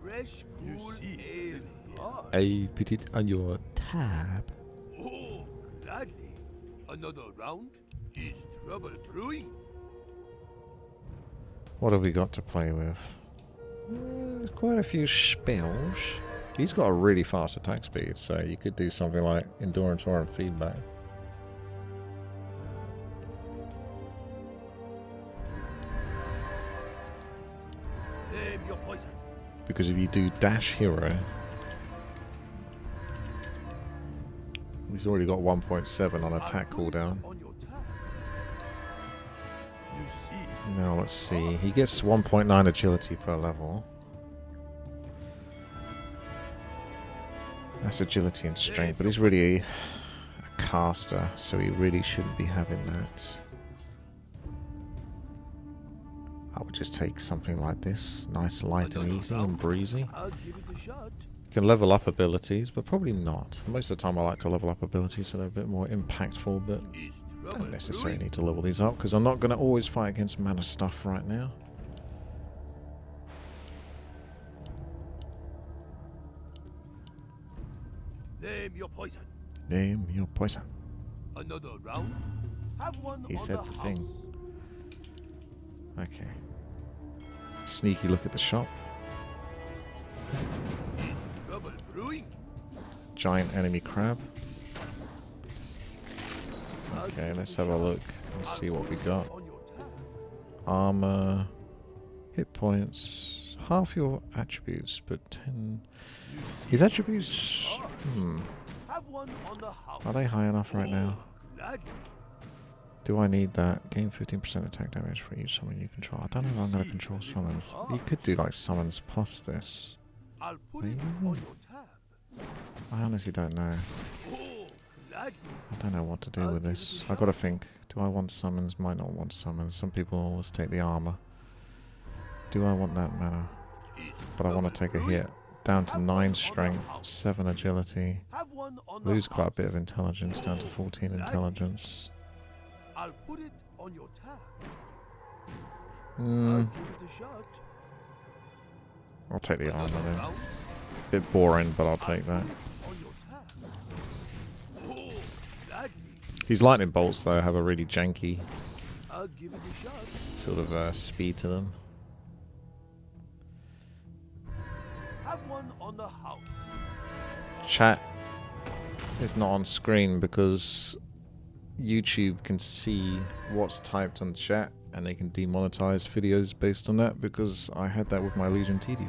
Fresh, cool ale. I put it on your tab. Oh, gladly. Another round is trouble brewing. What have we got to play with? Quite a few spells. He's got a really fast attack speed, so you could do something like endurance or feedback. Name your poison. Because if you do dash hero, he's already got 1.7 on attack cooldown. On your tab. You see. Now let's see. He gets 1.9 agility per level. That's agility and strength, but he's really a caster, so he really shouldn't be having that. I would just take something like this. Nice, light and easy and breezy. I'll give it a shot. You can level up abilities, but probably not. Most of the time I like to level up abilities so they're a bit more impactful, but Is I trouble don't necessarily brewing. need to level these up because I'm not going to always fight against mana stuff right now. Name your poison. Name your poison. Another round. Have one He on said the the house. thing. Okay. Sneaky look at the shop. Is trouble brewing. Giant enemy crab. Okay, let's have a look and see what we got. On your tab. Armor, hit points, half your attributes, but 10. You see. His attributes, Have one on the house. are they high enough right now? Gladly. Do I need that? Gain 15% attack damage for each summon you control. I don't know if I'm going to control summons. You could do like summons plus this. I'll put it Maybe. on your tab. I honestly don't know. Oh, gladly. I don't know what to do with this. I gotta think. Do I want summons? Might not want summons. Some people always take the armor. Do I want that mana? Is But I want to trouble take a brewing. hit. Down to 9 strength, 7 agility. Have one on the Lose quite a house. bit of intelligence, down to 14 intelligence. I'll put it on your tab. I'll Hmm, give it a shot. I'll take the armor Another then. round. Bit boring, but I'll take that. On your tab. Oh, gladly. These lightning bolts, though, have a really janky I'll give it a shot. sort of speed to them. Have one on the house. Chat is not on screen because YouTube can see what's typed on chat and they can demonetize videos based on that, because I had that with my Legion TD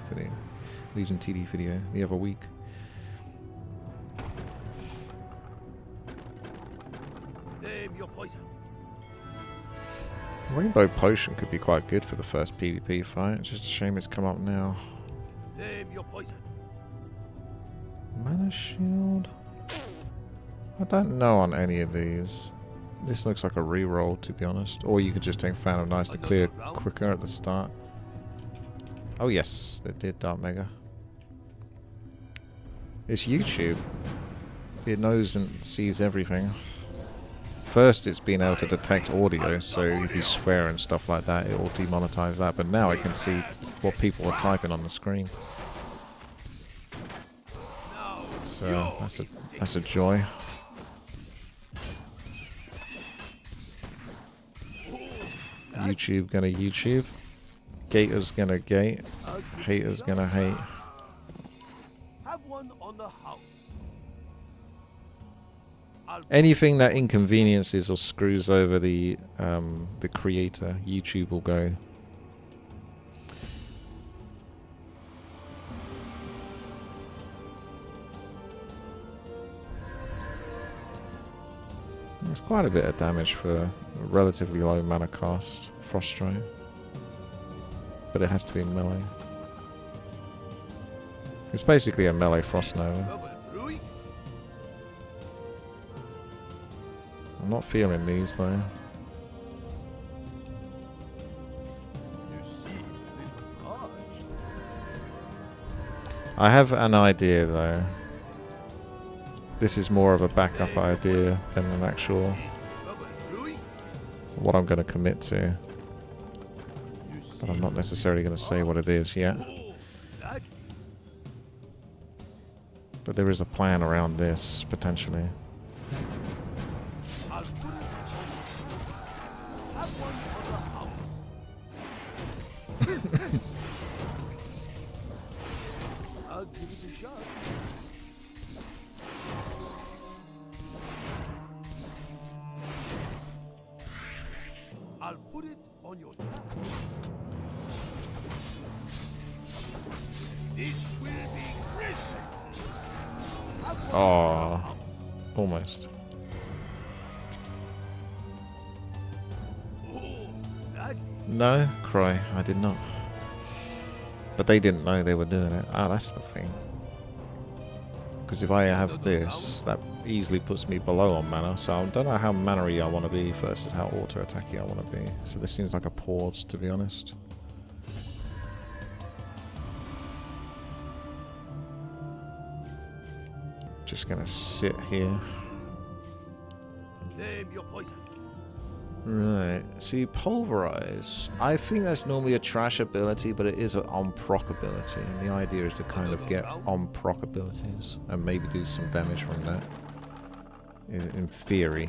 video the other week. Name your poison. Rainbow Potion could be quite good for the first PvP fight. It's just a shame it's come up now. Name your poison. Mana Shield? I don't know on any of these. This looks like a reroll, to be honest. Or you could just take Fan of Nice to clear quicker at the start. Oh yes, they did Dark Mega. It's YouTube. It knows and sees everything. First it's been able to detect audio, so if you swear and stuff like that, it will demonetize that. But now it can see what people are typing on the screen. So that's a joy. YouTube gonna YouTube. Gator's gonna gate. Hater's gonna hate. Have one on the house. I'll Anything that inconveniences or screws over the creator, YouTube will go. It's quite a bit of damage for a relatively low mana cost, Froststrike. But it has to be melee. It's basically a melee Frost Nova. trouble brewing. I'm not feeling these though. You see, reforged. I have an idea though. This is more of a backup idea than an actual Is trouble brewing. what I'm going to commit to. You see, But I'm not necessarily going to say what it is yet. oh, gladly. But there is a plan around this, potentially. I'll put it on your Have one for the house. I'll give it a shot. I'll put it on your tab. This will be Christmas. Oh, almost. Oh, gladly. No, Cry, I did not. But they didn't know they were doing it. Ah, that's the thing. Because if I have this, that easily puts me below on mana. So I don't know how mana-y I want to be versus how auto-attacky I want to be. So this seems like a pause, to be honest. Just gonna sit here. Name your poison. Right. See, Pulverize. I think that's normally a trash ability, but it is an on-proc ability. And the idea is to kind of get on-proc abilities and maybe do some damage from that. In theory.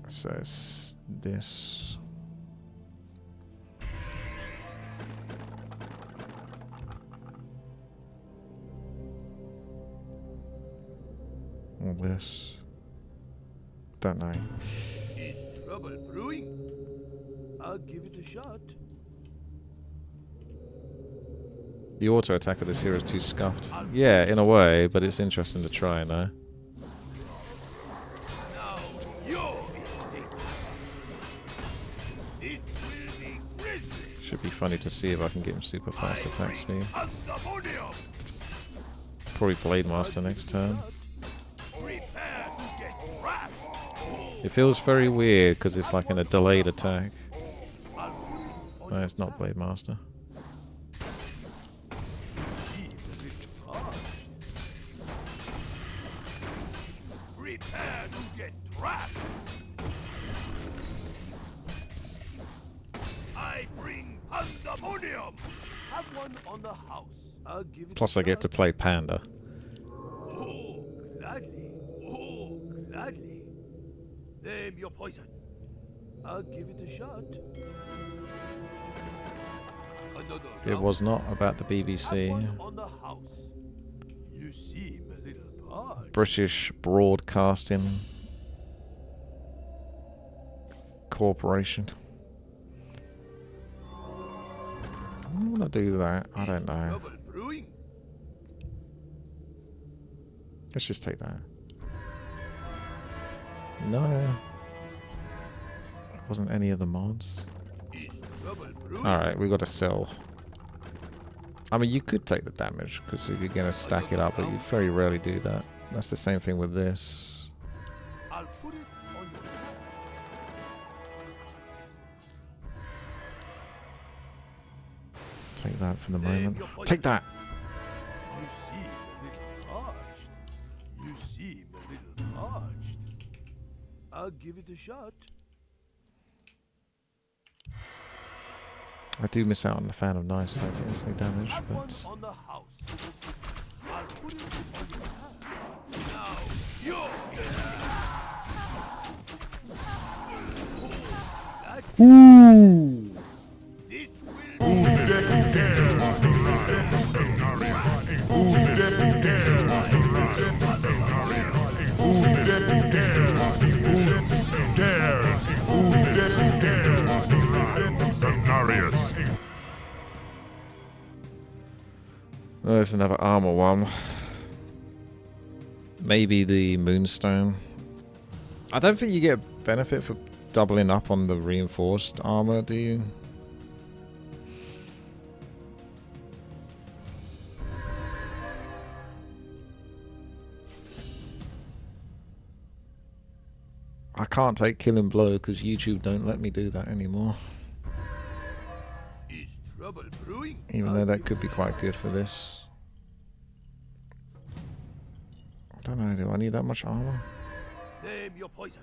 So it's this. All this. Don't know. Is trouble brewing? I'll give it a shot. The auto attack of this hero is too scuffed. Yeah, in a way, but it's interesting to try, no? Now you're in danger. This will be grisly. Should be funny to see if I can get him super fast attack speed. Pandemonium. Probably Blade Master next turn. Prepare to get thrashed. It feels very weird because it's like in a delayed attack. I'll put it on No, it's not Blade Master. Prepare to get thrashed. I bring pandemonium. Have one on the house. I'll give it Plus a I get to shot. play Panda. Oh, gladly. Oh, gladly. Name your poison. I'll give it a shot. Another It round. was not about the Have BBC. one on the house. You seem a little parched. British Broadcasting Corporation. I want to do that. I don't know. Trouble brewing? Let's just take that. No. It wasn't any of the mods. Is trouble brewing? Alright, we got to sell. I mean, you could take the damage because you're going to stack it up, but you very rarely do that. That's the same thing with this. I'll put it on your tab. Take that for the Name moment. your poison. Take that! You seem a little parched. You seem a little parched. I'll give it a shot. I do miss out on the fan of nice that's instantly damage, Have one but on the house. I'll put it on your tab. Now you're ooh! this will There's another armor one. Maybe the Moonstone. I don't think you get benefit for doubling up on the reinforced armor, do you? I can't take Killing Blow because YouTube don't let me do that anymore. is trouble brewing. Even though that could be quite good for this. I don't know, do I need that much armor? Name your poison.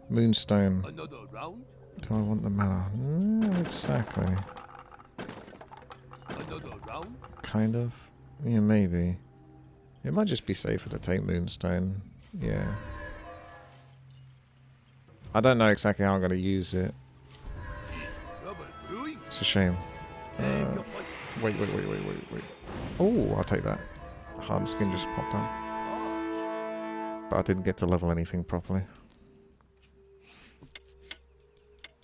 Moonstone. Another round. Do I want the mana? Not exactly. Another round? Kind of. Yeah, maybe. It might just be safer to take Moonstone. Yeah. I don't know exactly how I'm going to use it. Trouble brewing? It's a shame. Name your poison. Wait. Oh, I'll take that. Hard skin just popped up. But I didn't get to level anything properly.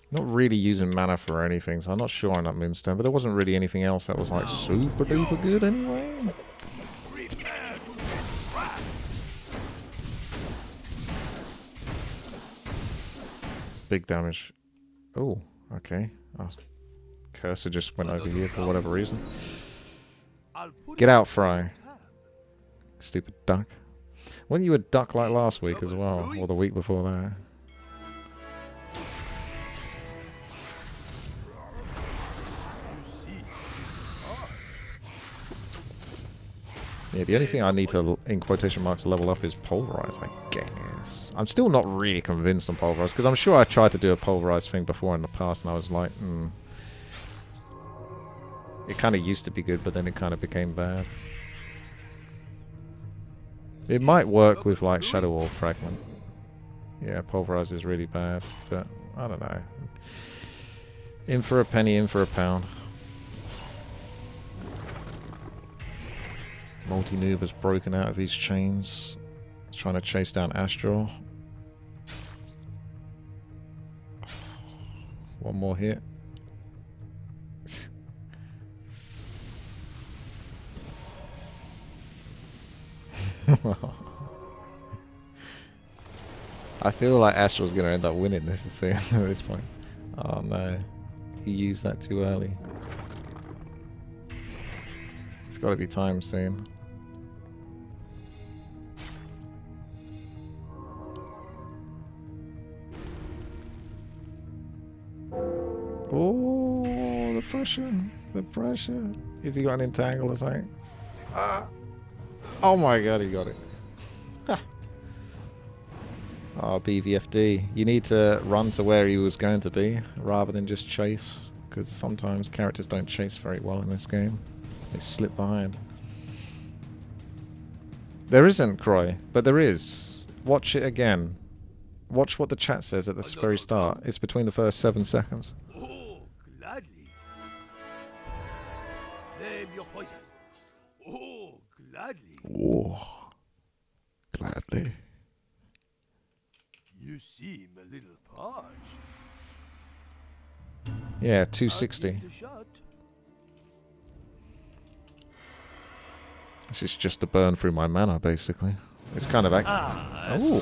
Not really using mana for anything, so I'm not sure on that Moonstone, but there wasn't really anything else that was like super duper good anyway. Prepare to get trapped. Big damage. Oh, okay. Cursor just went over here for whatever reason. I'll put Get it out, on Fry. your tab. Stupid duck. Weren't you a duck like last week as well? Or the week before that? You see, Yeah, the only thing I need to, in quotation marks, level up is Pulverize, I guess. I'm still not really convinced on Pulverize, because I'm sure I tried to do a Pulverize thing before in the past, and I was like, It kind of used to be good, but then it kind of became bad. It might work with, like, Shadow Wall Fragment. Yeah, Pulverize is really bad, but I don't know. In for a penny, in for a pound. Multi-noob has broken out of his chains. He's trying to chase down Astral. One more hit. I feel like Astral's going to end up winning this at this point. Oh no. He used that too early. It's got to be time soon. Oh, the pressure. The pressure. Is he got an entangle or something? Oh my god, he got it. Oh, BVFD. You need to run to where he was going to be rather than just chase. Because sometimes characters don't chase very well in this game. They slip behind. There isn't, Croy, but there is. Watch it again. Watch what the chat says at the very start. It's between the first 7 seconds. Oh, gladly. Name your poison. Oh, gladly. Oh, gladly. You seem a little parched. Yeah, I'll 260. give it a shot. This is just to burn through my mana, basically. It's kind of oh,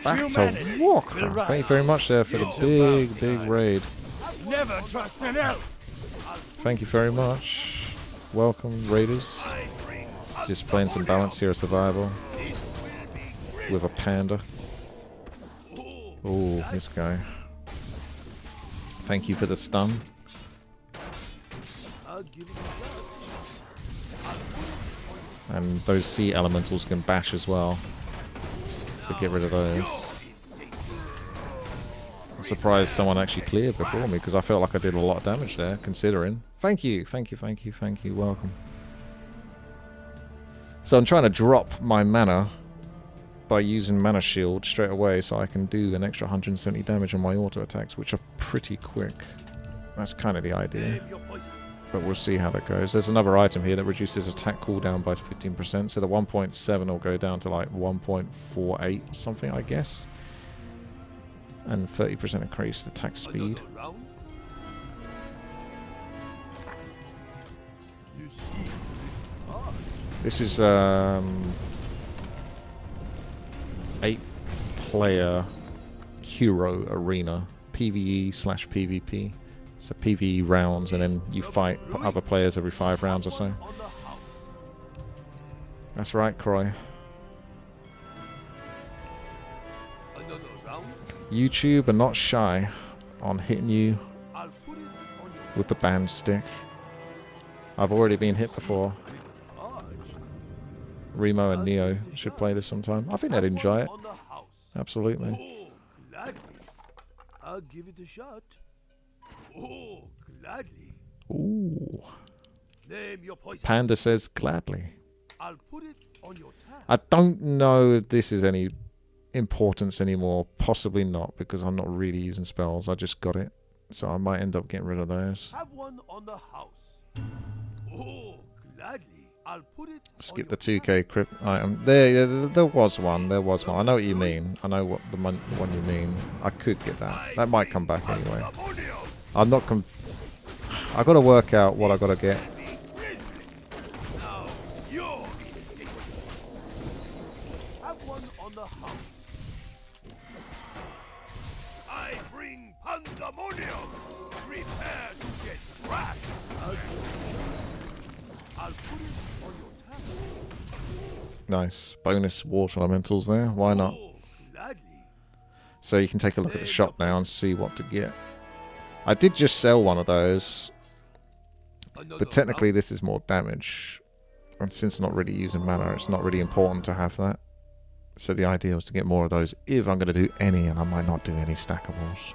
back to Warcraft. Thank you very much there for the big raid. Never trust an elf. Thank you very much. Welcome, raiders. Just playing some balance here of survival with a panda. Oh, this guy. Thank you for the stun. I'll give it a shot. And those sea elementals can bash as well. So get rid of those. I'm surprised someone actually cleared before me because I felt like I did a lot of damage there, considering. Thank you. Welcome. So I'm trying to drop my mana by using Mana Shield straight away so I can do an extra 170 damage on my auto attacks, which are pretty quick. That's kind of the idea. But we'll see how that goes. There's another item here that reduces attack cooldown by 15%, so the 1.7 will go down to like 1.48 something, I guess. And 30% increased attack speed. This is 8-player hero arena, PvE/PvP. So PvE rounds, and then you fight other players every 5 rounds or so. That's right, Croy. YouTube are not shy on hitting you with the band stick. I've already been hit before. Remo and Neo should play this sometime. I think they'd enjoy it. Absolutely. I'll give it a shot. Oh, gladly. Ooh. Name your poison. Panda says gladly. I'll put it on your tab. I don't know if this is any importance anymore. Possibly not, because I'm not really using spells. I just got it. So I might end up getting rid of those. Have one on the house. Oh, gladly. I'll put it Skip on the your 2k crypt item. There was one. There was one. I know what you mean. I know what the one you mean. I could get that. That might come back anyway. I'm not I gotta work out what I gotta get. Now you're eating. Have one on the house. I bring pandemonium. Prepare to get crashed. I'll put it on your tab. Nice. Bonus water elementals there. Why not? Oh, gladly. So you can take a look at the shop now and see what to get. I did just sell one of those. But technically this is more damage. And since I'm not really using mana, it's not really important to have that. So the idea was to get more of those if I'm going to do any, and I might not do any stackables.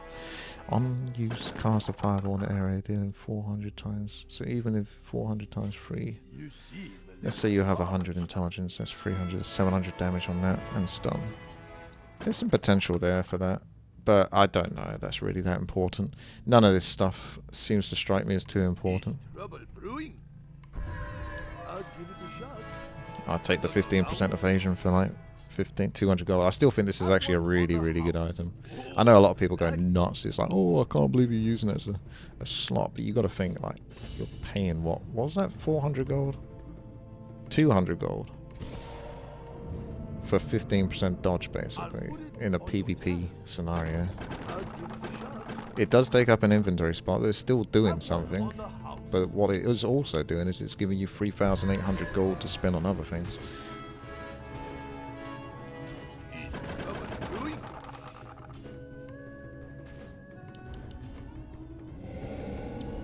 Unused cast a fireball in the area dealing 400 times. So even if 400 times 3, let's say you have 100 intelligence, that's 300, 700 damage on that, and stun. There's some potential there for that, but I don't know if that's really that important. None of this stuff seems to strike me as too important. I'll take the 15% evasion for like 200 gold. I still think this is actually a really, really good item. I know a lot of people go nuts. It's like, oh, I can't believe you're using it as a slot. But you got to think, like, you're paying what was that? 400 gold? 200 gold for 15% dodge, basically, in a PvP scenario. It does take up an inventory spot, but it's still doing something. But what it is also doing is it's giving you 3,800 gold to spend on other things.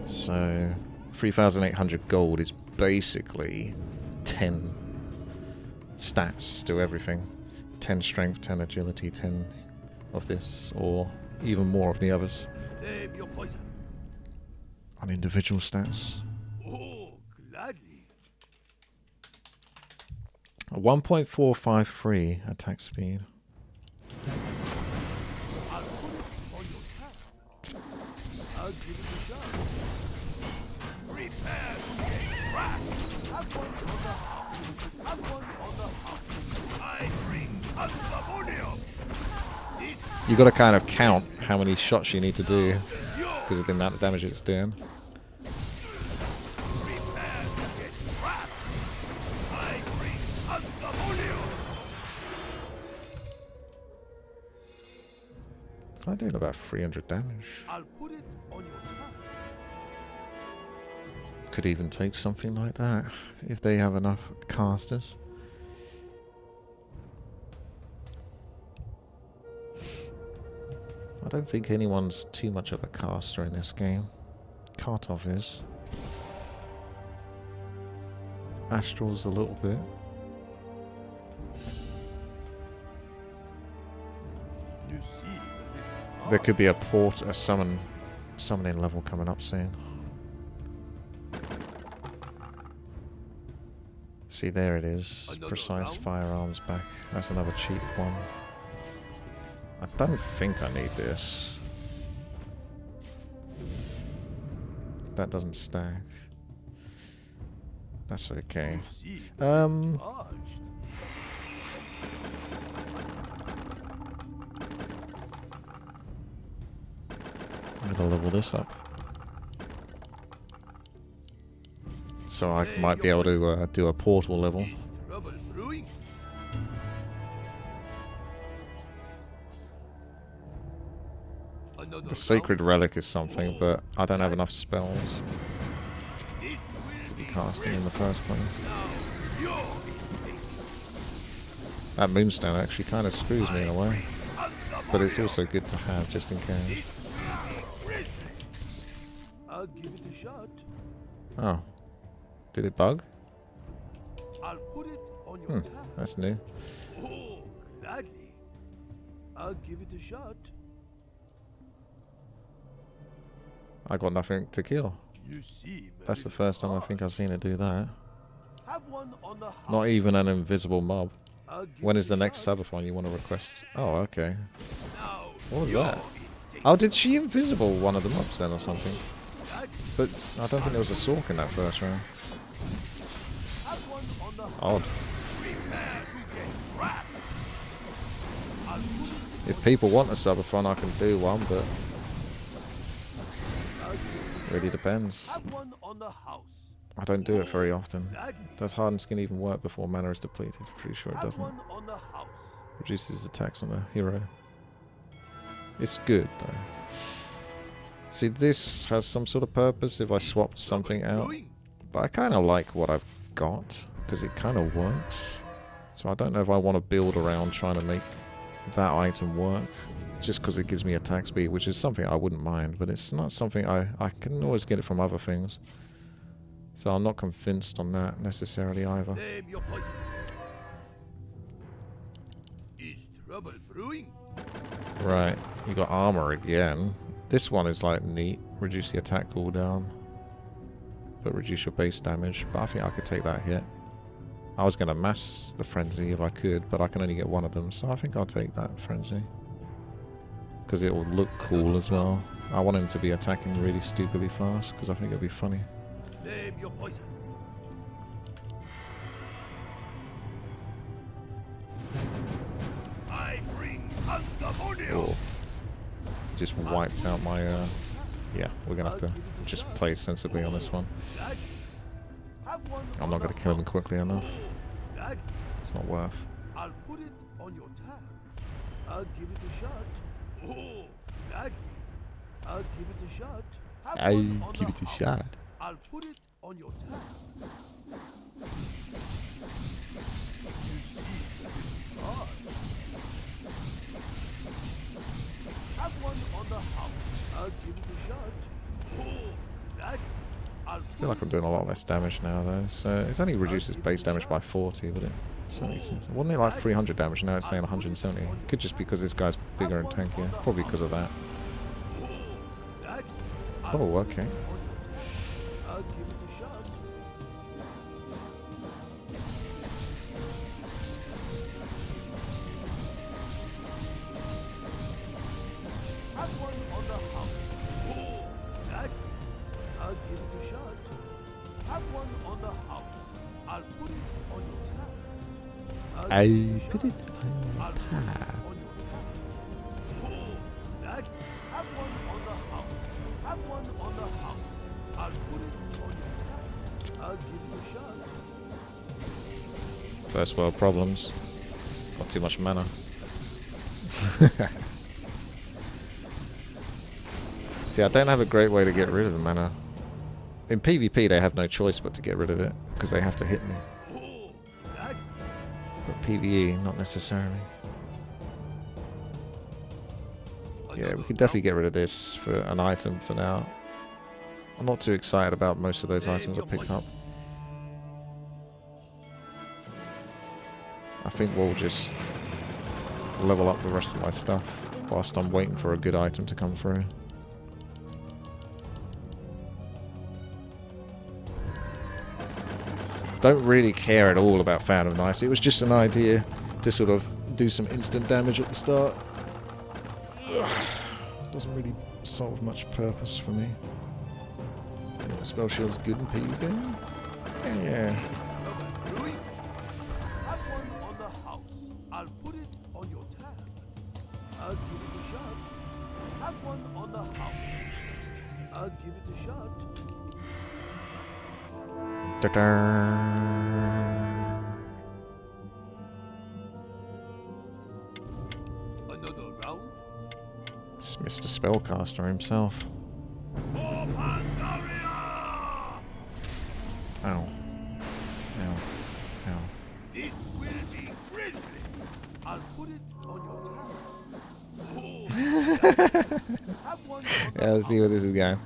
So 3,800 gold is basically 10 stats to everything. 10 strength, 10 agility, 10 of this, or even more of the others. Name your poison. On individual stats. Oh, gladly. 1.453 attack speed. I'll put it on your tab. I'll give it a shot. Prepare to get crashed. Have one on the house. Have one on the house. I bring pandemonium. You got to kind of count how many shots you need to do because of the amount of damage it's doing. Prepare to get crashed. I bring pandemonium. I did about 300 damage. I'll put it on your tab. Could even take something like that if they have enough casters. I don't think anyone's too much of a caster in this game. Kartov is. Astral's a little bit. You see, There could be a summoning level coming up soon. See, there it is. Precise firearms back. That's another cheap one. I don't think I need this. That doesn't stack. That's okay. I'm gonna level this up. So I might be able to do a portal level. The Sacred Relic is something, but I don't have enough spells to be casting in the first place. That Moonstone actually kind of screws me in a way, but it's also good to have just in case. I'll give it a shot. Oh. Did it bug? I'll put it on your tab. That's new. Oh, gladly. I'll give it a shot. I got nothing to kill. You seem a That's the little first time I hard. think I've seen it do that. Have one on the house. Not even an invisible mob. I'll give When it is a the next shot. subathon you want to request? Oh, okay. Now What was you're that? in Oh, did she invisible one of the mobs then or something? danger. But I don't think there was a Sork in that first round. Have one on the house. Odd. Prepare to get trapped. I'll put it If people want a subathon, I can do one, but really depends. Have one on the house. I don't do it very often. Gladly. Does hardened skin even work before mana is depleted? Pretty sure it Have doesn't. one on the house. Reduces attacks on the hero. It's good though. See, this has some sort of purpose if I swapped something out. But I kind of like what I've got, because it kind of works. So I don't know if I want to build around trying to make that item work, just because it gives me attack speed, which is something I wouldn't mind, but it's not something I can always get it from other things. So I'm not convinced on that necessarily either. Name your poison. Is trouble brewing? Right, you got armor again. This one is like neat. Reduce the attack cooldown, but reduce your base damage. But I think I could take that hit. I was going to mass the frenzy if I could, but I can only get one of them, so I think I'll take that frenzy. Because it will look cool as well. I want him to be attacking really stupidly fast, because I think it'll be funny. Name your poison. I bring pandemonium. Oh. Just wiped out my, yeah, we're going to have to just play sensibly on this one. I'm not going to kill him quickly enough. It's not worth. I'll put it on your tab. I'll give it a shot. Oh, gladly. I'll give it a shot. Have one on the house. I'll put it on your tab. You see, hard. Have one on the house. I'll give it a shot. Oh, gladly. I feel like I'm doing a lot less damage now though, so it's only reduces base damage by 40, but it certainly seems... Wasn't it like 300 damage, now it's saying 170. Could just because this guy's bigger and tankier, probably because of that. Oh, okay. I'll give it a shot. Have one on the house. Oh, gladly. I'll give it a shot. Have one on the house. I'll put it on your tab. I give put a it shot. on I'll your put it tab. on your tab. Oh, gladly. Have one on the house. Have one on the house. I'll put it on your tab. I'll give it a shot. First world problems. Got too much mana. See, I don't have a great way to get rid of the mana. In PvP, they have no choice but to get rid of it, because they have to hit me. Oh, gladly. But PvE, not necessarily. Yeah, we can definitely get rid of this for an item for now. I'm not too excited about most of those items I picked up. I think we'll just level up the rest of my stuff whilst I'm waiting for a good item to come through. Don't really care at all about Phantom Knights. It was just an idea to sort of do some instant damage at the start. Doesn't really solve much purpose for me. Spell shield's good in PvP. Yeah. Have one on the house. I'll put it on your tab. I'll give it a shot. Have one on the house. I'll give it a shot. Another round. It's Mr. Spellcaster himself. For Pandaria! Ow. Ow. Ow. This will be grisly. I'll put it on your tab. Oh, have one on the Yeah, let's see house. where this is going.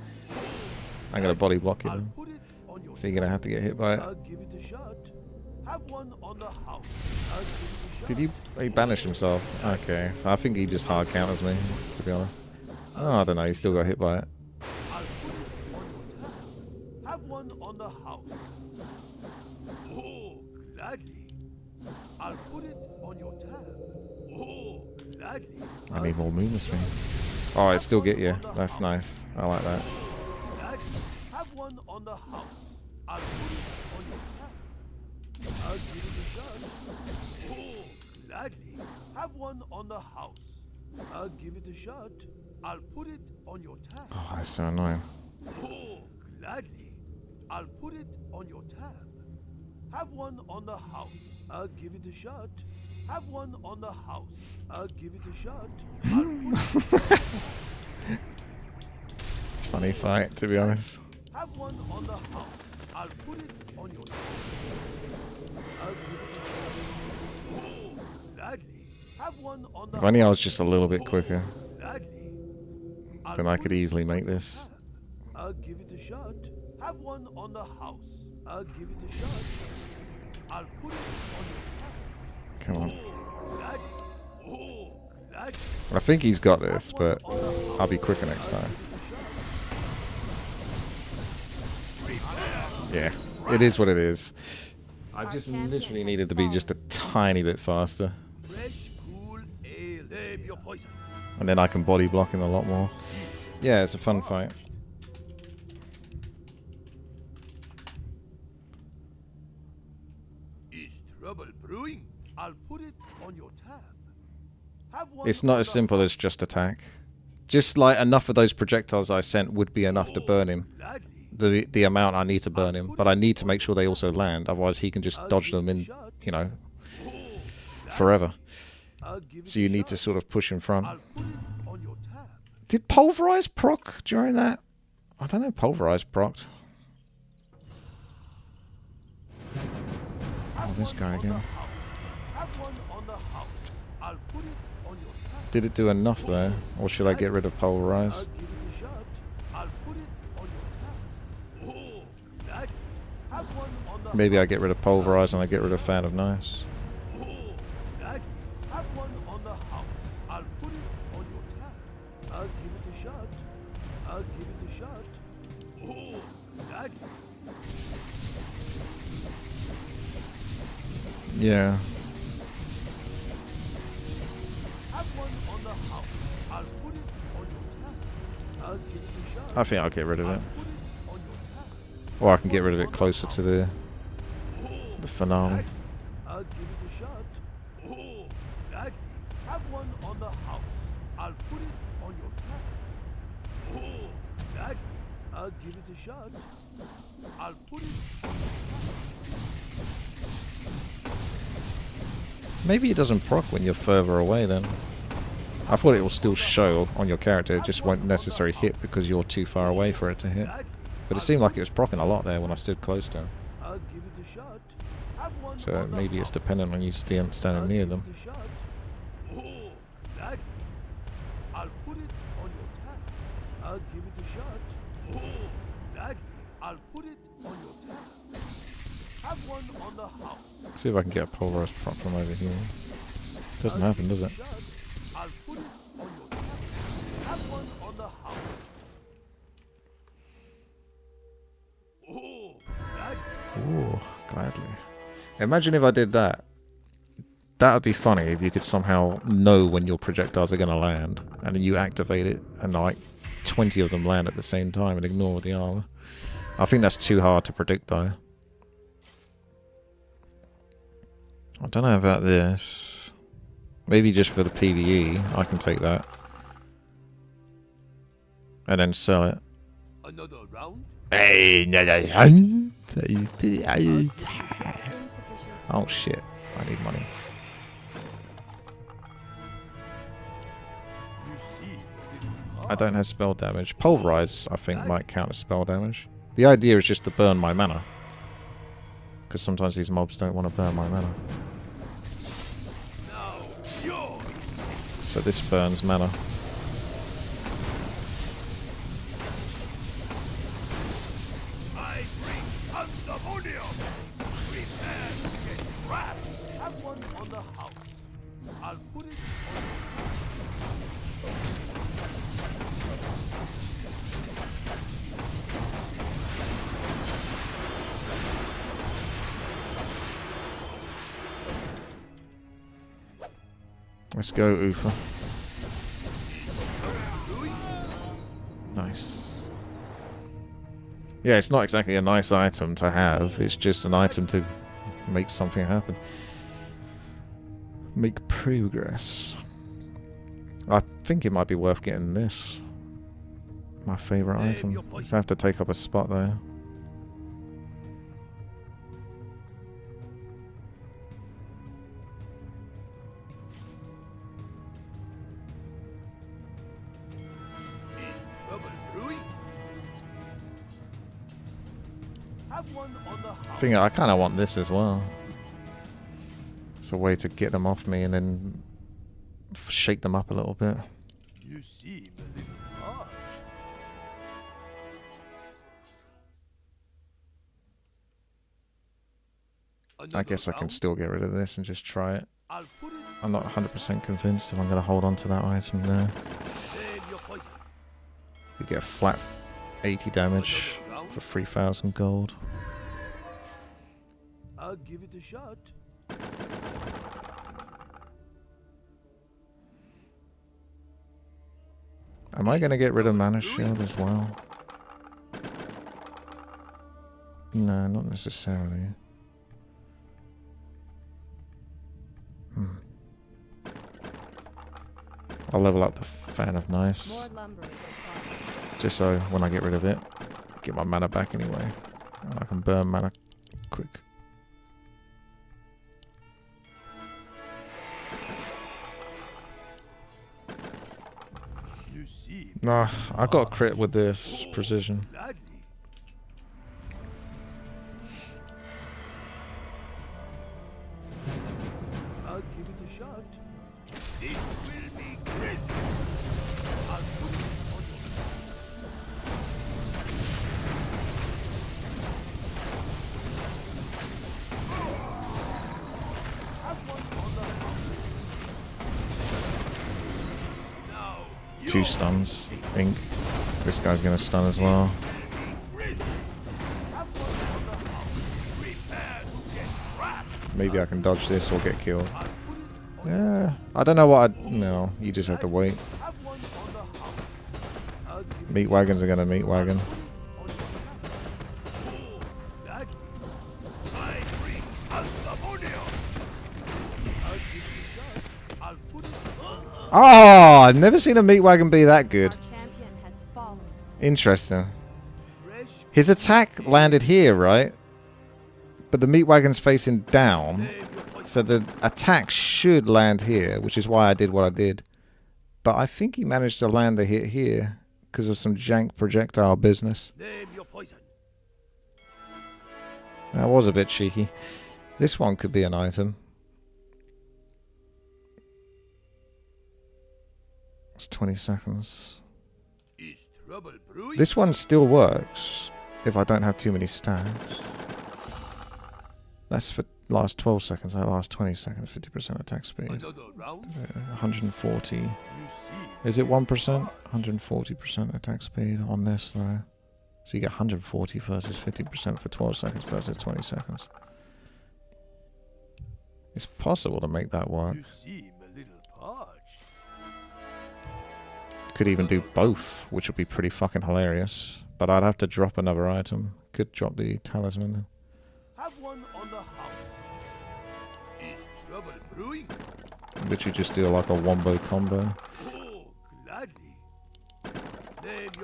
I'm gonna body block it I'll then. put it on your So you're gonna have to get hit by it. I'll give it a shot. Have one on the house. I'll give it a shot. Did he banish himself? Okay, so I think he just hard counters me, to be honest. Oh, I don't know, he still got hit by it. I'll put it one on the house. Oh, gladly. I'll put it on your tab. Oh, gladly. I need more movement speed. Oh, I still get you. That's nice. I like that. Gladly. Have one on the house. I'll put it on your tab. I'll give it a shot. Oh, gladly. Have one on the house. I'll give it a shot. I'll put it on your tab. Oh, that's so annoying. Oh, gladly. I'll put it on your tab. Have one on the house. I'll give it a shot. Have one on the house. I'll give it a shot. I'll put it. It's a funny fight, to be honest. Have one on the house. I'll put it on your tab. I'll give it a shot. Oh, gladly. Have one on the If only I was just a little bit quicker, gladly. then I could easily make this. I'll give it a shot. Have one on the house. I'll give it a shot. I'll put it on your tab. Come on. Oh, gladly. Oh, gladly. I think he's got this, but I'll be quicker next time. Yeah, it is what it is. I just literally needed to be just a tiny bit faster. Fresh, cool ale. Name your poison. And then I can body block him a lot more. Yeah, it's a fun fight. Is trouble brewing? I'll put it on your tab. Have one It's not on as the simple as just attack. Just like enough of those projectiles I sent would be enough to burn him. gladly. The amount I need to burn him, but I need to make sure they also land, otherwise he can just dodge them in, you know, forever. I'll give it So a you need to shot. sort of push in front. I'll put it on your tab. Did Pulverize proc during that? I don't know, Pulverize procced. Oh, this guy again. Have one on the house. I'll put it on your tab. Did it do enough there? Or should I get rid of Pulverize? I'll give it a shot. I'll put it on your tab. Oh, gladly. Have one on the Maybe I get rid of Pulverize and I get rid of Fan of Nice. Oh, gladly. Have one on the house. I'll put it on your tab. I'll give it a shot. I'll give it a shot. Oh, gladly. Yeah. Have one on the house. I'll put it on your tab. I'll give it a shot. I think I'll get rid of it. Put it on your tab. Or I can get rid of it closer to the finale. I'll give it a shot. Oh, gladly. Have one on the house. I'll put it on your tab. Oh, gladly. I'll give it a shot. I'll put it on your tab. Maybe it doesn't proc when you're further away then. I thought it will still show on your character, it just won't necessarily hit because you're too far away for it to hit. But it seemed like it was proccing a lot there when I stood close to him. I'll give it a shot. Have one So on the maybe it's house. dependent on you standing near them. Give it a shot. Oh, gladly. I'll put it on your tab. I'll give it a shot. Oh, gladly. I'll put it on your tab. Have one on the house. See if I can get a Pulverized proc from over here. Doesn't happen, does it? Shot. I'll put it on your tab. Have one on the house. Oh, gladly. Ooh, gladly. Imagine if I did that. That would be funny if you could somehow know when your projectiles are going to land, and then you activate it, and like 20 of them land at the same time and ignore the armor. I think that's too hard to predict though. I don't know about this. Maybe just for the PvE, I can take that. And then sell it. Another round? Hey, oh shit, I need money. You see, I don't have spell damage. Pulverize, I think, might count as spell damage. The idea is just to burn my mana. Because sometimes these mobs don't want to burn my mana. now you're So this burns mana. I bring pandemonium. Prepare to get trapped. Have one on the house. I'll put it on Let's go, Ufa. Nice. Yeah, it's not exactly a nice item to have. It's just an item to make something happen. Make progress. I think it might be worth getting this. My favourite item. Just have to take up a spot there. I kind of want this as well. It's a way to get them off me and then shake them up a little bit. You seem a little harsh. I guess I can still get rid of this and just try it. I'm not 100% convinced if I'm going to hold on to that item there. You get a flat 80 damage for 3,000 gold. I'll give it a shot. Am I going to get rid of Mana Shield as well? No, not necessarily. I'll level up the Fan of Knives. Just so when I get rid of it, I get my mana back anyway. And I can burn mana quick. Nah, I got a crit with this precision. I'll give it a shot. It will be crazy. I'll put it on your have one on the house. Now, 2 stuns, I think. This guy's gonna stun as well. Maybe I can dodge this or get killed. Yeah, I don't know what I... No, you just have to wait. Meat wagons are gonna meat wagon. Oh, I've never seen a meat wagon be that good. Interesting. His attack landed here, right? But the meat wagon's facing down. So the attack should land here, which is why I did what I did. But I think he managed to land the hit here because of some jank projectile business. That was a bit cheeky. This one could be an item. It's 20 seconds. This one still works if I don't have too many stabs. That's for last 12 seconds. That last 20 seconds, 50% attack speed. 140. Is it 1%? 140% attack speed on this though. So you get 140 versus 50% for 12 seconds versus 20 seconds. It's possible to make that work. Could even do both, which would be pretty fucking hilarious. But I'd have to drop another item. Could drop the talisman. Have one on the house. Is trouble brewing? Literally just do like a wombo combo. Oh, gladly.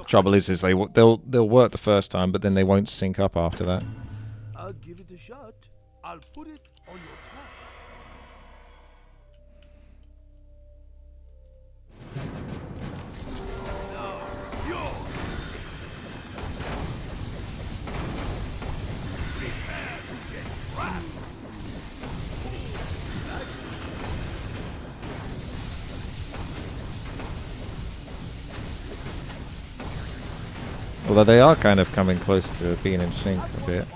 Trouble is they'll work the first time, but then they won't sync up after that. I'll give it a shot. I'll put it on your tab. Although they are kind of coming close to being in sync a bit.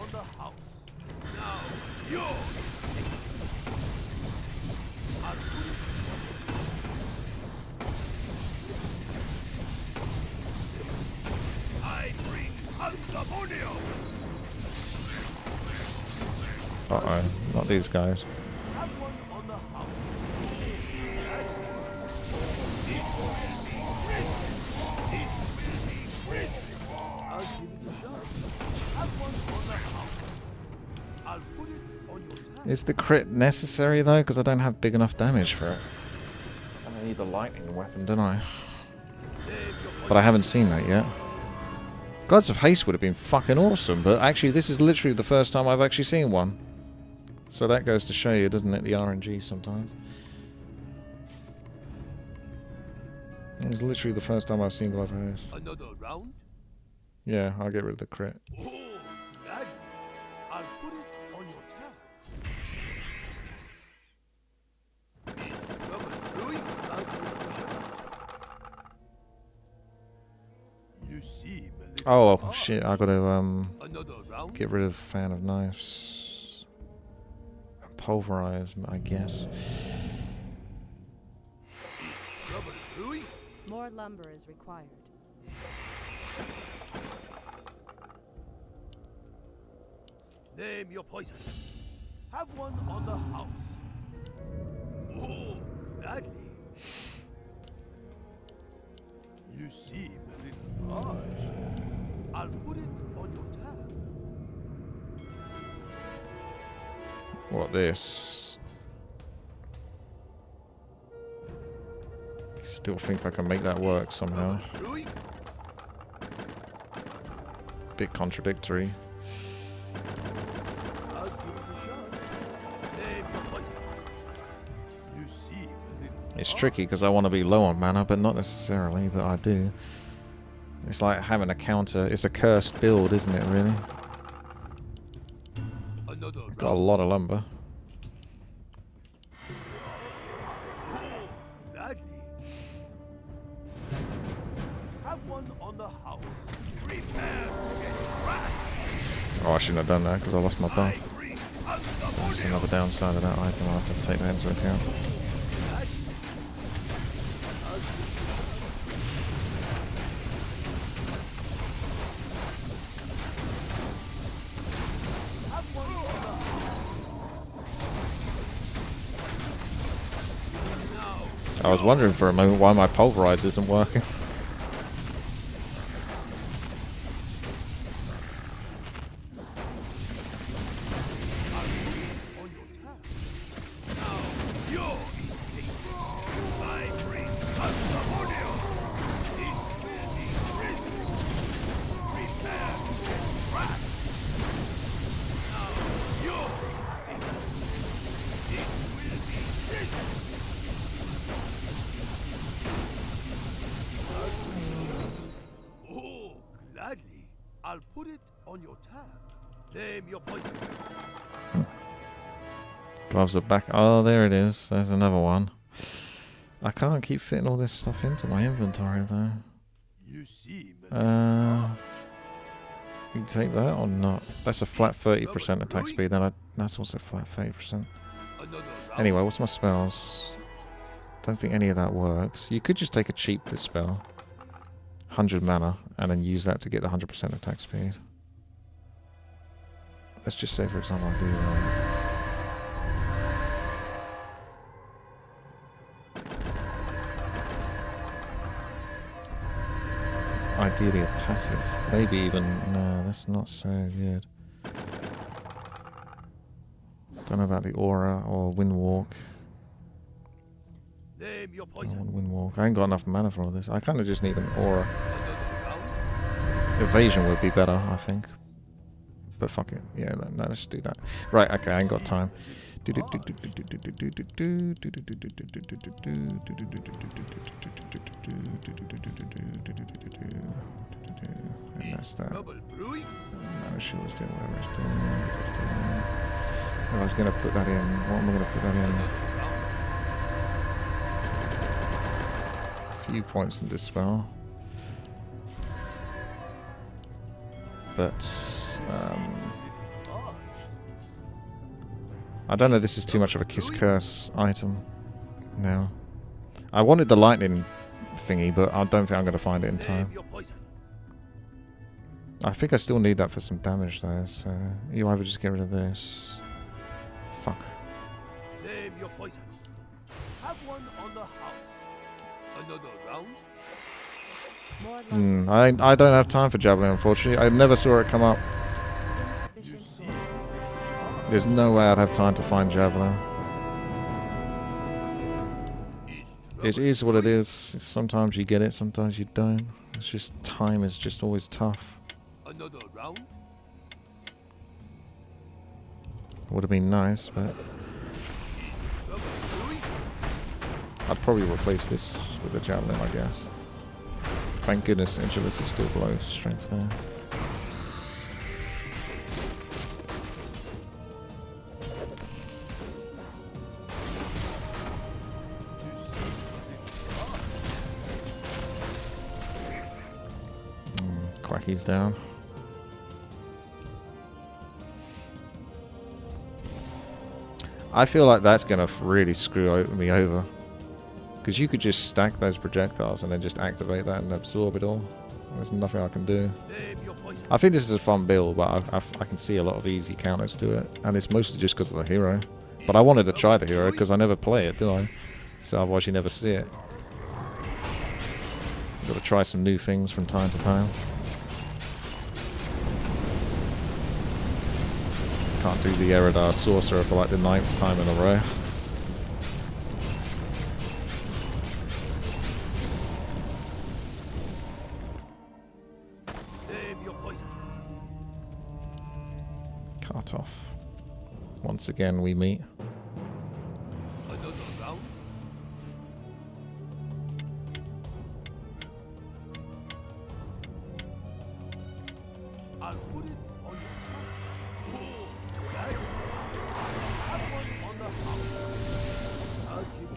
Uh-oh, not these guys. Is the crit necessary though? Because I don't have big enough damage for it. I need the lightning weapon, don't I? But I haven't seen that yet. Gods of Haste would have been fucking awesome, but actually this is literally the first time I've actually seen one. So that goes to show you, doesn't it, the RNG sometimes. It's literally the first time I've seen Gods of Haste. Another round? Yeah, I'll get rid of the crit. Oh, gladly. I'll put it on your tab. Is the trouble brewing? I'll give it a shot. You see, Melissa. Oh shit, I gotta Another round? get rid of Fan of Knives. And pulverize, I guess. Is trouble brewing? More lumber is required. Name your poison. Have one on the house. Oh, gladly. You seem a little harsh. I'll put it on your tab. What, this? Still think I can make that work somehow. Brewing? Bit contradictory. I'll give it a shot. Name your poison. You seem a little It's tricky because I want to be low on mana, but not necessarily, but I do. It's like having a counter. It's a cursed build, isn't it, really? another Got a lot of lumber. gladly. Have one on the house. Prepare to get crashed. Oh, I shouldn't have done that because I lost my bow. I bring That's another downside of that item. I'll have to take that into account. I was wondering for a moment why my pulverize isn't working. I'll put it on your tab. Name your poison. Gloves are back. Oh, there it is. There's another one. I can't keep fitting all this stuff into my inventory, though. You see, You take that or not? That's a flat 30% attack speed. Then that's also flat 30%. Anyway, what's my spells? Don't think any of that works. You could just take a cheap dispel. 100 mana, and then use that to get the 100% attack speed. Let's just say, for example, I do that. Ideally a passive. Maybe even... No, that's not so good. Don't know about the aura or windwalk. Name your I poison. want windwalk. I ain't got enough mana for all this. I kind of just need an aura. Evasion would be better, I think. But fuck it. Yeah, no, let's do that. Right, okay, I ain't got time. And that's that. No, she was doing whatever it's doing. I was going to put that in. What am I going to put that in? A few points in Dispel. But I don't know, this is too much of a Kiss Curse item now. I wanted the lightning thingy, but I don't think I'm going to find it in time. I think I still need that for some damage though, so you either just get rid of this. Fuck. Name your poison. Have one on the house. Another round? I don't have time for Javelin, unfortunately. I never saw it come up. There's no way I'd have time to find Javelin. It is what it is. Sometimes you get it, sometimes you don't. It's just time is just always tough. Another round? Would have been nice, but I'd probably replace this with a Javelin, I guess. Thank goodness Agility still below strength there. Quacky's down. I feel like that's going to really screw me over. Because you could just stack those projectiles and then just activate that and absorb it all. There's nothing I can do. I think this is a fun build, but I can see a lot of easy counters to it. And it's mostly just because of the hero. But I wanted to try the hero because I never play it, do I? So otherwise you never see it. Got to try some new things from time to time. Can't do the Eridar Sorcerer for like the 9th time in a row. Cut off. Once again we meet. Another round? I'll put it on your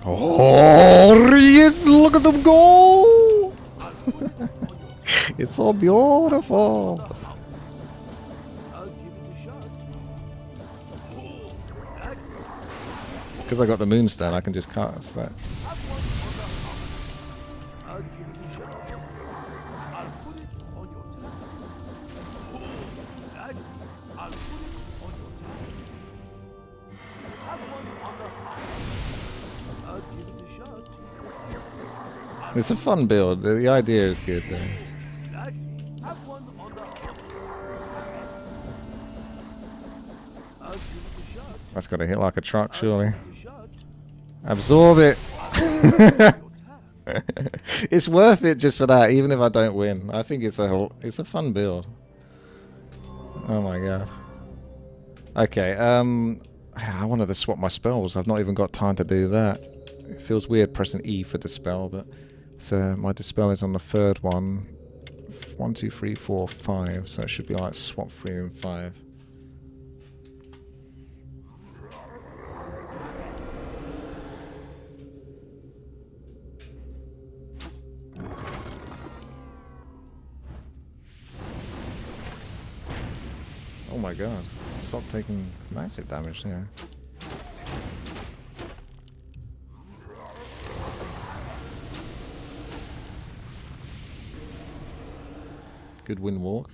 Oh, yes, look at them go! It's so beautiful. Because I got the Moonstone, I can just cast that. It's a fun build. The idea is good though. That's got to hit like a truck, surely. Absorb it. It's worth it just for that, even if I don't win. I think it's a fun build. Oh my god. Okay. I wanted to swap my spells. I've not even got time to do that. It feels weird pressing E for dispel, but so my dispel is on the 3rd one. 1, 2, 3, 4, 5. So it should be like swap 3 and 5. Oh my god, stop taking massive damage there. Good wind walk.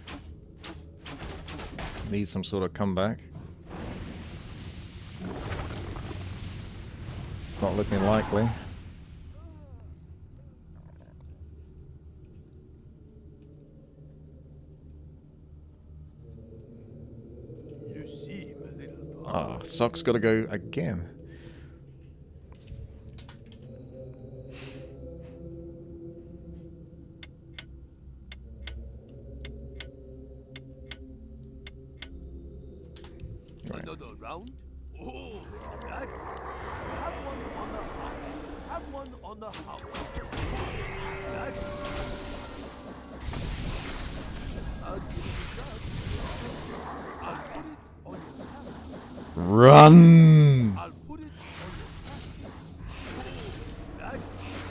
Need some sort of comeback. Not looking likely. Ah, Sock's got to go again. Right. Another round? Oh, that. Have one on the house. Have one on the house. That. I'll give it a shot. I'll put it on your tab. Run! I'll put it on your tab. That.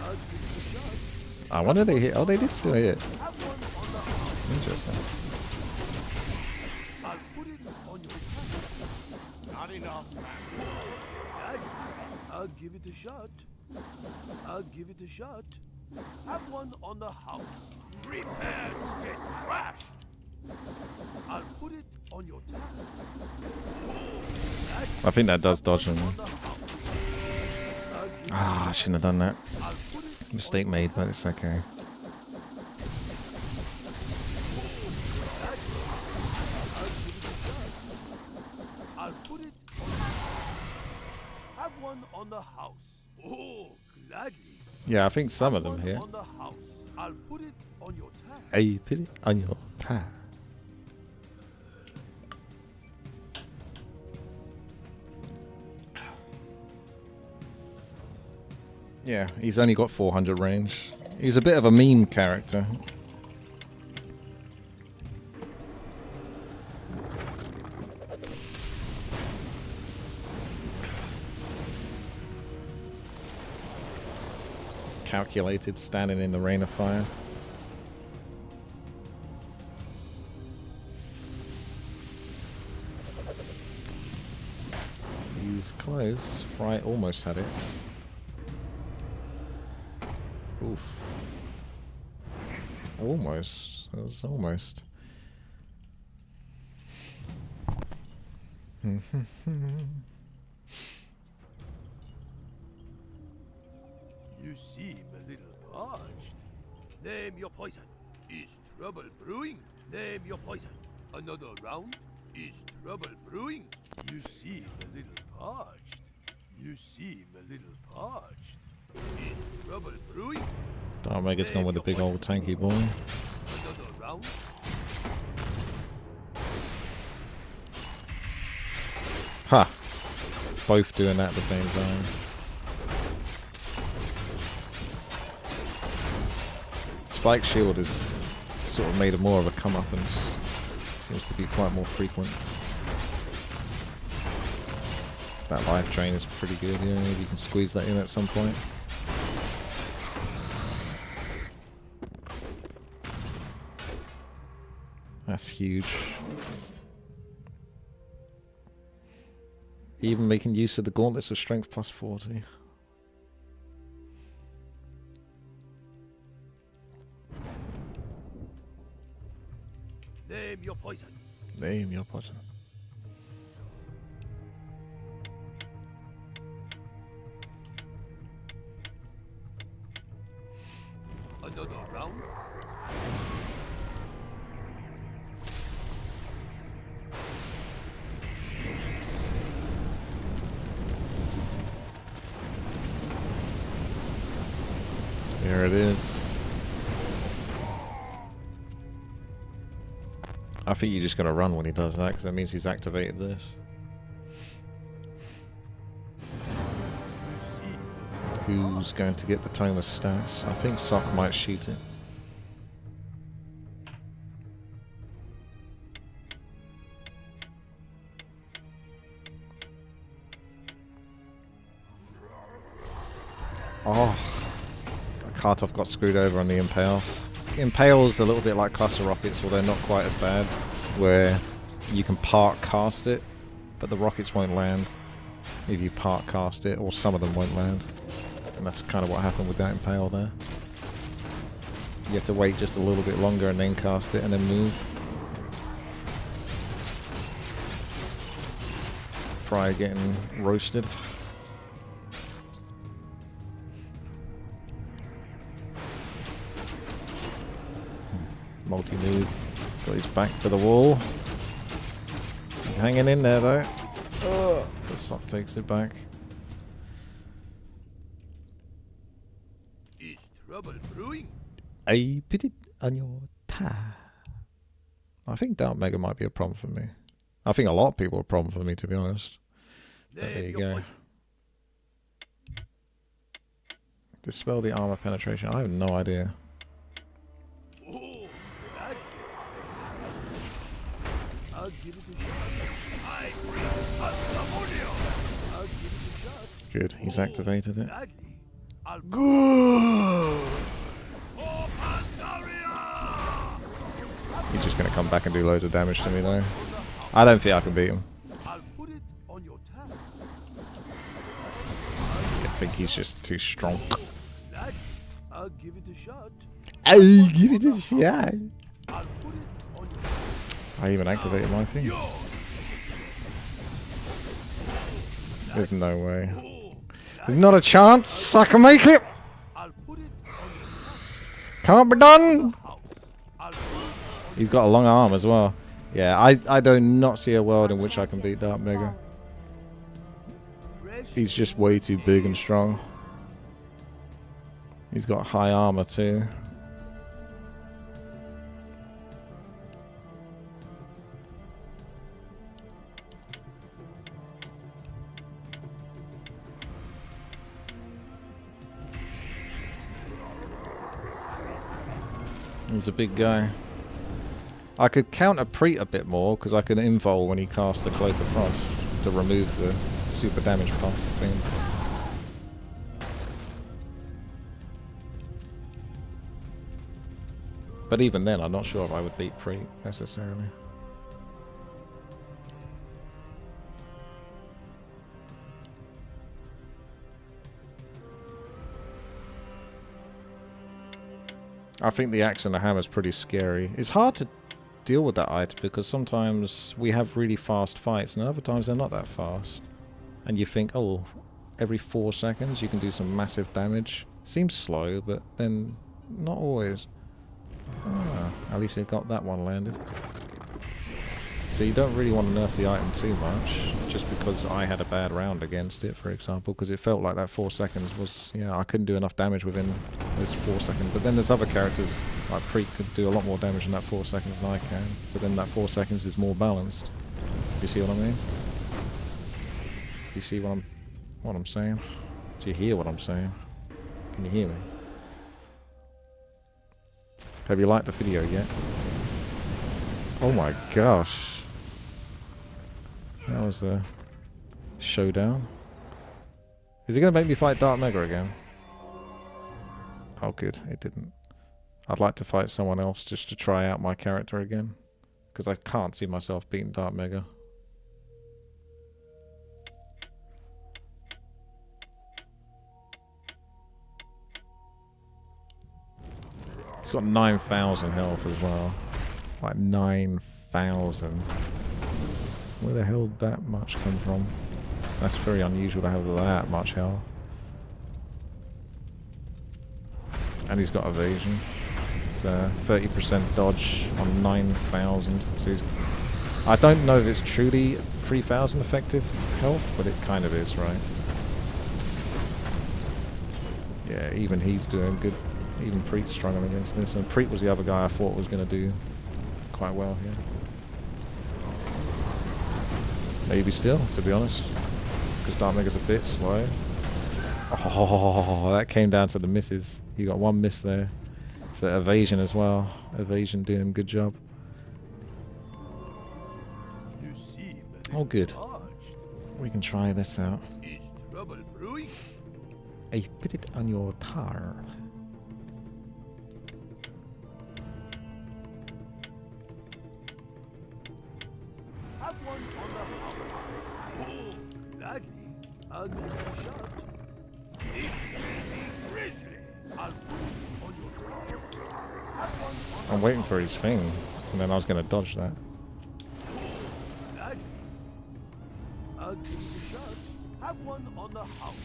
I'll give it a shot. I wonder they hit. Oh, they did still hit. Have one on the house. Interesting. I'll put it on your tab. Not enough, man. That. I'll give it a shot. I'll give it a shot. Have one on the house. Prepare to get crashed. I'll put it on your tab. I think that does dodge them. Ah, I shouldn't have done that. Mistake made, but it's okay. I'll put it one on the house. Oh, gladly. Yeah, I think some Have of them one here. on the house. I'll put it on your tab. I put it on your tab. Yeah, he's only got 400 range. He's a bit of a meme character. Calculated, standing in the rain of fire. He's close. Fry almost had it. Oof. Almost. It was almost. You seem a little parched. Name your poison. Is trouble brewing? Name your poison. Another round? Is trouble brewing? You seem a little parched. You seem a little parched. Is trouble brewing? Dark Mega's gone with a big old tanky boy. Another round? Ha! Both doing that at the same time. Spike Shield has sort of made it more of a comeuppance. Seems to be quite more frequent. That life drain is pretty good, yeah, maybe you can squeeze that in at some point. That's huge. Even making use of the gauntlets of strength plus 40. Name your poison. Name your poison. Another round? There it is. I think you just gotta run when he does that, because that means he's activated this. Who's going to get the Thomas stats? I think Sock might shoot it. Oh, Kartov got screwed over on the Impale. Impale's a little bit like cluster rockets, although not quite as bad, where you can park cast it, but the rockets won't land if you park cast it, or some of them won't land. And that's kind of what happened with that Impale there. You have to wait just a little bit longer and then cast it and then move. Fry getting roasted. Multi-move. Got his back to the wall. He's hanging in there though. Oh, the Sock takes it back. Is trouble brewing? I put it on your tab. I think Dark Mega might be a problem for me. I think a lot of people are a problem for me, to be honest. But there you go. Dispel the armor penetration. I have no idea. Oh, that. I'll give it a shot. I bring Pandemonium. I'll give it a shot. Good, he's activated it. Gladly. I'll Good. Oh, Pandaria! He's just going to come back and do loads of damage to me though. I don't think I can beat him. I'll put it on your tab. I think he's just too strong. Gladly. I'll give it a shot. I give it a shot. I'll put it on your tab. I even activated my thing. There's no way. There's not a chance I can make it. I'll put it on your Can't be done. house. I'll put it He's got a long arm as well. Yeah, I do not see a world in which I can beat Dark Mega. fresh He's just way too big and strong. He's got high armor too. He's a big guy. I could counter Preet a bit more because I could invul when he casts the Cloak of Frost to remove the super damage buff thing. But even then, I'm not sure if I would beat Preet necessarily. I think the axe and the hammer is pretty scary. It's hard to deal with that item because sometimes we have really fast fights and other times they're not that fast. And you think, oh, every 4 seconds you can do some massive damage. Seems slow, but then not always. Ah, at least it got that one landed. So you don't really want to nerf the item too much, just because I had a bad round against it, for example, because it felt like that 4 seconds was, yeah, I couldn't do enough damage within those 4 seconds. But then there's other characters, like Preet could do a lot more damage in that 4 seconds than I can, so then that 4 seconds is more balanced. You see what I mean? Do you see what I'm saying? Do you hear what I'm saying? Can you hear me? Have you liked the video yet? Oh my gosh. That was the showdown. Is it going to make me fight Dark Mega again? Oh good, it didn't. I'd like to fight someone else just to try out my character again. Because I can't see myself beating Dark Mega. It's got 9,000 health as well. Like 9,000. Where the hell did that much come from? That's very unusual to have that much health. And he's got evasion. It's 30% dodge on 9,000. So he's... I don't know if it's truly 3,000 effective health, but it kind of is, right? Yeah, even he's doing good. Even Preet's struggling against this. And Preet was the other guy I thought was going to do quite well here. Maybe still, to be honest. Because Dark Mega's a bit slow. Oh, that came down to the misses. He got one miss there. So evasion as well. Evasion doing a good job. You seem Oh, good. charged. We can try this out. Is trouble brewing? I put it on your tar. Have one on the house. Oh, gladly. I'll give it a shot. This will be grisly. I'll put it on your tongue. Have one on I'm waiting for his thing, and then I was going to dodge that. gladly. I'll give it a shot. Have one on the house.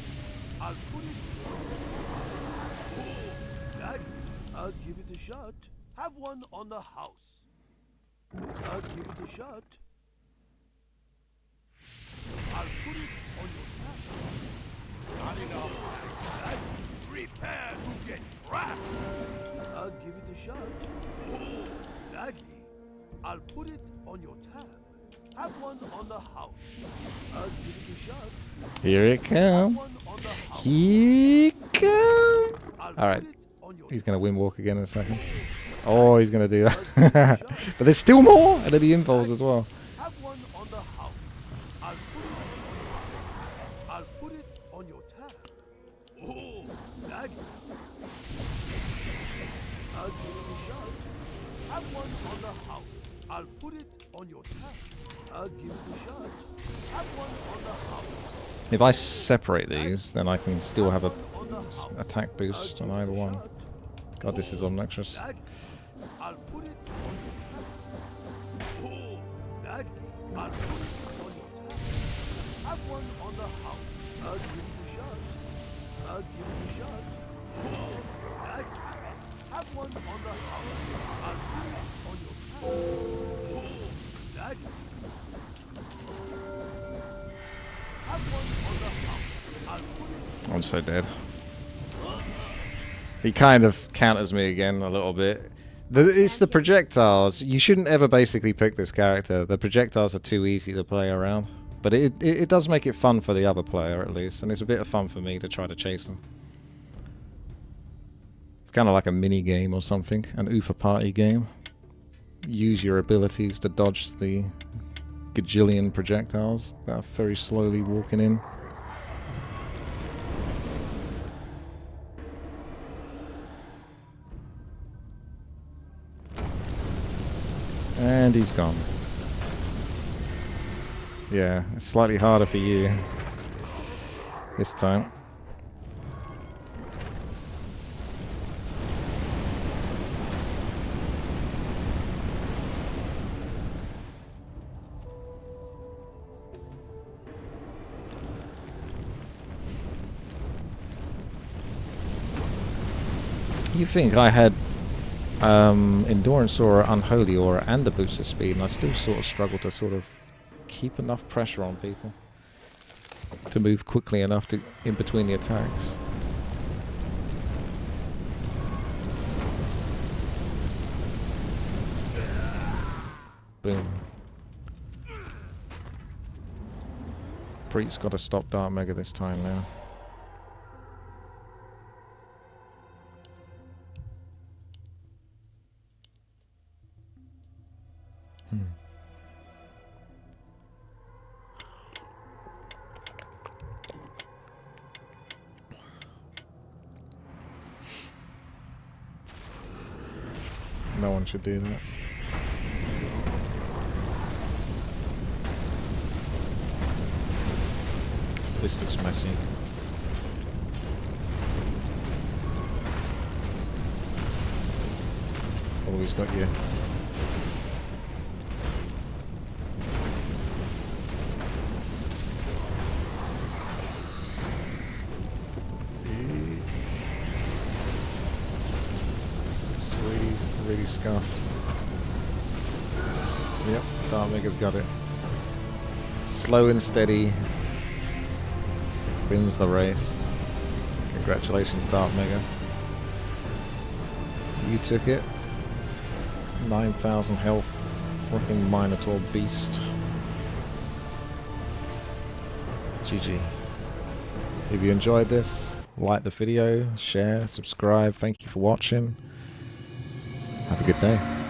I'll put it. Oh, gladly. I'll give it a shot. Have one on the house. I'll give it a shot. I'll put it on your tab. Not enough. Gladly. Prepare to get crushed. I'll give it a shot. Oh, gladly. I'll put it on your tab. Have one on the house. I'll give it a shot. Here it Have comes. one on the house. Here it comes. I'll Alright. put it on your He's going to win walk again in a second. Oh, he's going to do that. But there's still more! And then the invols as well. Have one on the house. I'll put it on your tab. Oh, gladly. I'll give it a shot. Have one on the house. I'll put it on your tab. I'll give it a shot. Have one on the house. If I separate these, then I can still have a On the house. attack boost on either one. God, this is obnoxious. Gladly. I'll put it on your tab. Oh, gladly. I'll put it on your tab. Have one on the house. I'll give it a shot. I'll give it a shot. Oh, gladly. Have one on the house. I'll put it on your tab. Oh, gladly. Have one on the house. I'm so dead. He kind of counters me again a little bit. It's the projectiles. You shouldn't ever basically pick this character. The projectiles are too easy to play around. But it does make it fun for the other player at least. And it's a bit of fun for me to try to chase them. It's kind of like a mini game or something. An UFA party game. Use your abilities to dodge the gajillion projectiles that are very slowly walking in. And he's gone. Yeah, it's slightly harder for you this time. You think I had Endurance Aura, Unholy Aura and the boosted speed, and I still sort of struggle to sort of keep enough pressure on people to move quickly enough to in between the attacks. Boom. Preet's got to stop Dark Mega this time now. No one should do that. This looks messy. Oh, he's got you. It's really scuffed. Yep, Dark Mega's got it. Slow and steady. Wins the race. Congratulations, Dark Mega. You took it. 9,000 health. Fucking Minotaur beast. GG. If you enjoyed this, like the video, share, subscribe. Thank you for watching. Have a good day.